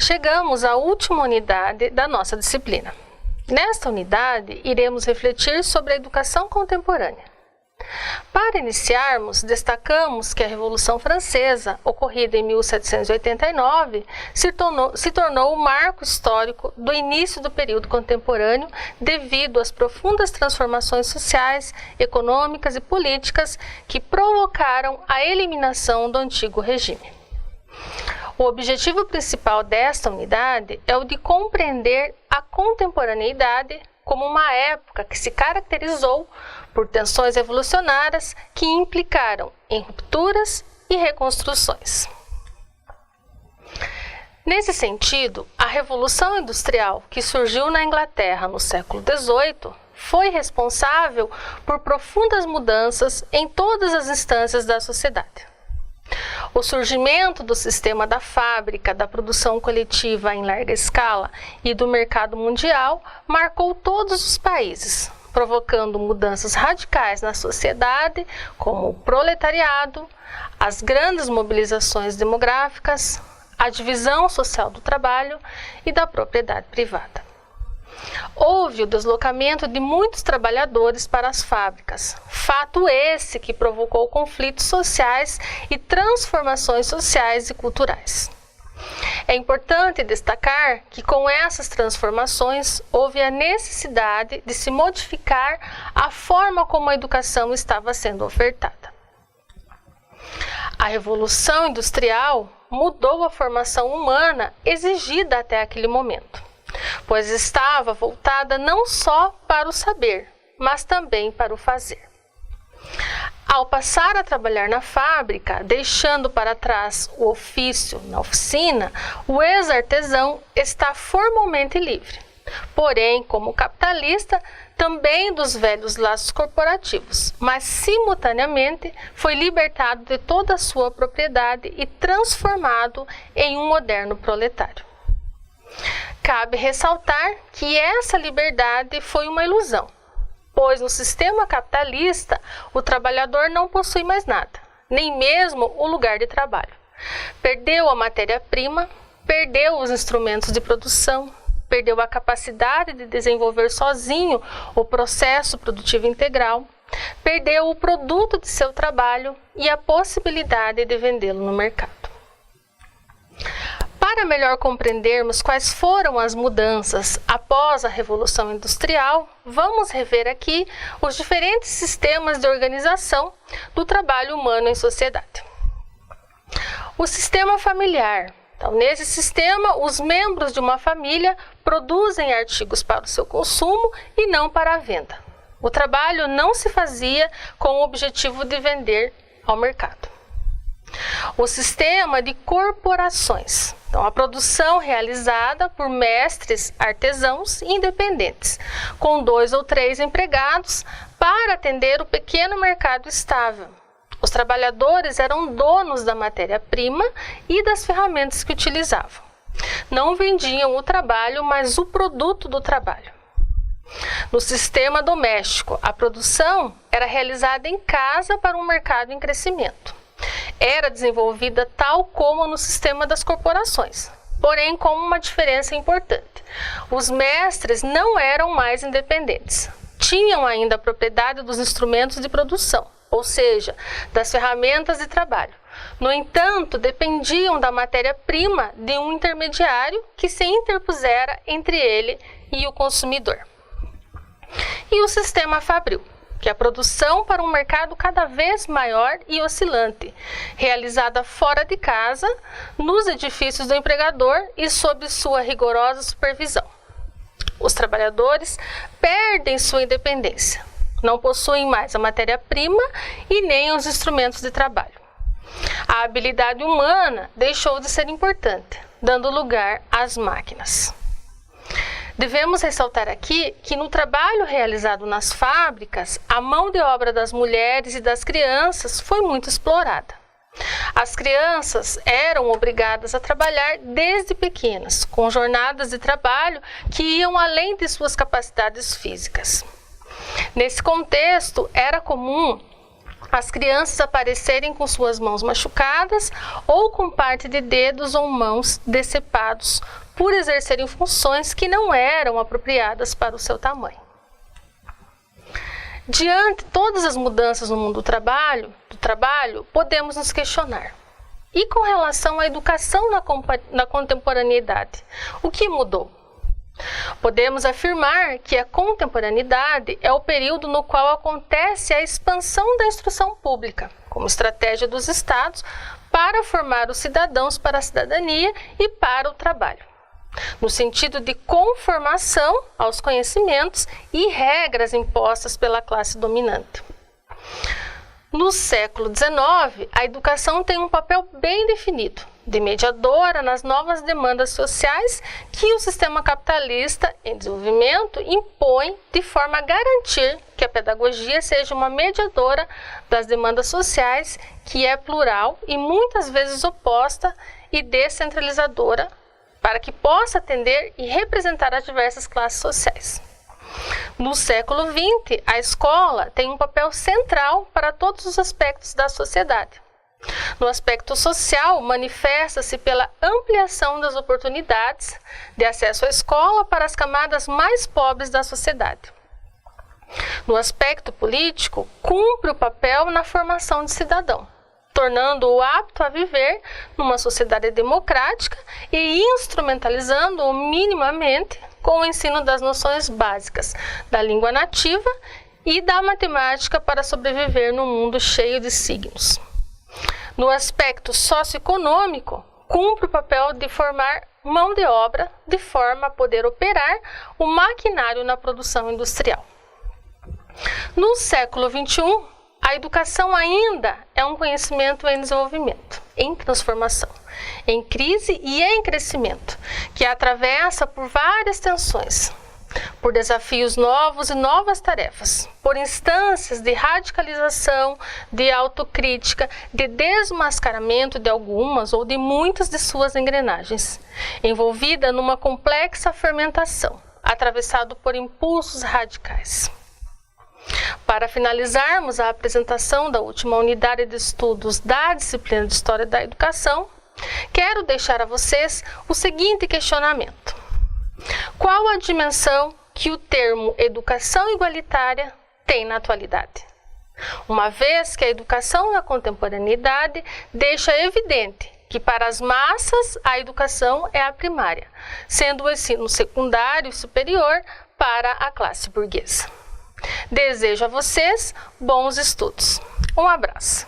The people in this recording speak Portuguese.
chegamos à última unidade da nossa disciplina. Nesta unidade, iremos refletir sobre a educação contemporânea. Para iniciarmos, destacamos que a Revolução Francesa, ocorrida em 1789, se tornou o marco histórico do início do período contemporâneo devido às profundas transformações sociais, econômicas e políticas que provocaram a eliminação do antigo regime. O objetivo principal desta unidade é o de compreender a contemporaneidade como uma época que se caracterizou por tensões revolucionárias que implicaram em rupturas e reconstruções. Nesse sentido, a Revolução Industrial, que surgiu na Inglaterra no século XVIII, foi responsável por profundas mudanças em todas as instâncias da sociedade. O surgimento do sistema da fábrica, da produção coletiva em larga escala e do mercado mundial marcou todos os países, provocando mudanças radicais na sociedade, como o proletariado, as grandes mobilizações demográficas, a divisão social do trabalho e da propriedade privada. Houve o deslocamento de muitos trabalhadores para as fábricas, fato esse que provocou conflitos sociais e transformações sociais e culturais. É importante destacar que com essas transformações houve a necessidade de se modificar a forma como a educação estava sendo ofertada. A Revolução Industrial mudou a formação humana exigida até aquele momento, pois estava voltada não só para o saber, mas também para o fazer. Ao passar a trabalhar na fábrica, deixando para trás o ofício na oficina, o ex-artesão está formalmente livre, porém, como capitalista, também dos velhos laços corporativos, mas simultaneamente foi libertado de toda a sua propriedade e transformado em um moderno proletário. Cabe ressaltar que essa liberdade foi uma ilusão, pois no sistema capitalista o trabalhador não possui mais nada, nem mesmo o lugar de trabalho. Perdeu a matéria-prima, perdeu os instrumentos de produção, perdeu a capacidade de desenvolver sozinho o processo produtivo integral, perdeu o produto de seu trabalho e a possibilidade de vendê-lo no mercado. Para melhor compreendermos quais foram as mudanças após a Revolução Industrial, vamos rever aqui os diferentes sistemas de organização do trabalho humano em sociedade. O sistema familiar. Então, nesse sistema, os membros de uma família produzem artigos para o seu consumo e não para a venda. O trabalho não se fazia com o objetivo de vender ao mercado. O sistema de corporações. Então, a produção realizada por mestres artesãos independentes, com 2 ou 3 empregados para atender o pequeno mercado estável. Os trabalhadores eram donos da matéria-prima e das ferramentas que utilizavam. Não vendiam o trabalho, mas o produto do trabalho. No sistema doméstico, a produção era realizada em casa para um mercado em crescimento. Era desenvolvida tal como no sistema das corporações, porém com uma diferença importante. Os mestres não eram mais independentes. Tinham ainda a propriedade dos instrumentos de produção, ou seja, das ferramentas de trabalho. No entanto, dependiam da matéria-prima de um intermediário que se interpusera entre ele e o consumidor. E o sistema fabril, que é a produção para um mercado cada vez maior e oscilante, realizada fora de casa, nos edifícios do empregador e sob sua rigorosa supervisão. Os trabalhadores perdem sua independência, não possuem mais a matéria-prima e nem os instrumentos de trabalho. A habilidade humana deixou de ser importante, dando lugar às máquinas. Devemos ressaltar aqui que no trabalho realizado nas fábricas, a mão de obra das mulheres e das crianças foi muito explorada. As crianças eram obrigadas a trabalhar desde pequenas, com jornadas de trabalho que iam além de suas capacidades físicas. Nesse contexto, era comum as crianças aparecerem com suas mãos machucadas ou com parte de dedos ou mãos decepados por exercerem funções que não eram apropriadas para o seu tamanho. Diante de todas as mudanças no mundo do trabalho, podemos nos questionar. E com relação à educação na contemporaneidade, o que mudou? Podemos afirmar que a contemporaneidade é o período no qual acontece a expansão da instrução pública, como estratégia dos Estados para formar os cidadãos para a cidadania e para o trabalho, no sentido de conformação aos conhecimentos e regras impostas pela classe dominante. No século XIX, a educação tem um papel bem definido, de mediadora nas novas demandas sociais que o sistema capitalista em desenvolvimento impõe de forma a garantir que a pedagogia seja uma mediadora das demandas sociais, que é plural e muitas vezes oposta e descentralizadora, para que possa atender e representar as diversas classes sociais. No século XX, a escola tem um papel central para todos os aspectos da sociedade. No aspecto social, manifesta-se pela ampliação das oportunidades de acesso à escola para as camadas mais pobres da sociedade. No aspecto político, cumpre o papel na formação de cidadão, tornando-o apto a viver numa sociedade democrática e instrumentalizando-o minimamente com o ensino das noções básicas da língua nativa e da matemática para sobreviver num mundo cheio de signos. No aspecto socioeconômico, cumpre o papel de formar mão de obra de forma a poder operar o maquinário na produção industrial. No século XXI, a educação ainda é um conhecimento em desenvolvimento, em transformação, em crise e em crescimento, que atravessa por várias tensões, por desafios novos e novas tarefas, por instâncias de radicalização, de autocrítica, de desmascaramento de algumas ou de muitas de suas engrenagens, envolvida numa complexa fermentação, atravessado por impulsos radicais. Para finalizarmos a apresentação da última unidade de estudos da disciplina de História da Educação, quero deixar a vocês o seguinte questionamento: qual a dimensão que o termo educação igualitária tem na atualidade? Uma vez que a educação na contemporaneidade deixa evidente que para as massas a educação é a primária, sendo o ensino secundário e superior para a classe burguesa. Desejo a vocês bons estudos. Um abraço.